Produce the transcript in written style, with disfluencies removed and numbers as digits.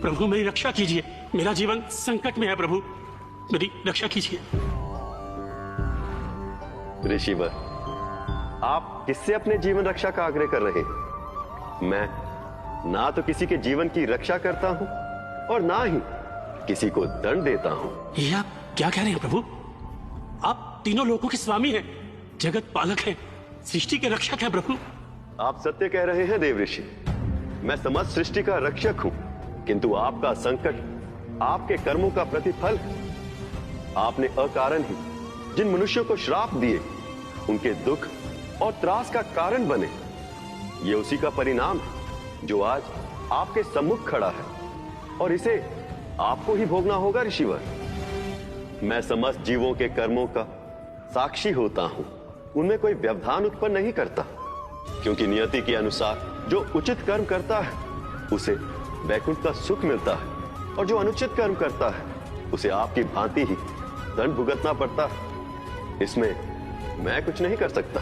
प्रभु मेरी रक्षा कीजिए, मेरा जीवन संकट में है प्रभु, मेरी रक्षा कीजिए। ऋषिवर, आप किससे अपने जीवन रक्षा का आग्रह कर रहे हैं? मैं ना तो किसी के जीवन की रक्षा करता हूं और ना ही किसी को दंड देता हूं। ये आप क्या कह रहे हैं प्रभु? आप तीनों लोगों के स्वामी हैं, जगत पालक हैं, सृष्टि के रक्षक हैं प्रभु। आप सत्य कह रहे हैं देव ऋषि। मैं समस्त सृष्टि का रक्षक हूं, किंतु आपका संकट आपके कर्मों का प्रतिफल है। आपने अकारण ही जिन मनुष्यों को श्राप दिए, उनके दुख और त्रास का कारण बने। ये उसी का परिणाम है जो आज आपके सम्मुख खड़ा है, और इसे आपको ही भोगना होगा ऋषिवर। मैं समस्त जीवों के कर्मों का साक्षी होता हूं, उनमें कोई व्यवधान उत्पन्न नहीं करता, क्योंकि नियति के अनुसार जो उचित कर्म करता है उसे वैकुंठ का सुख मिलता है, और जो अनुचित कर्म करता है उसे आपकी भांति ही दंड भुगतना पड़ता है। इसमें मैं कुछ नहीं कर सकता।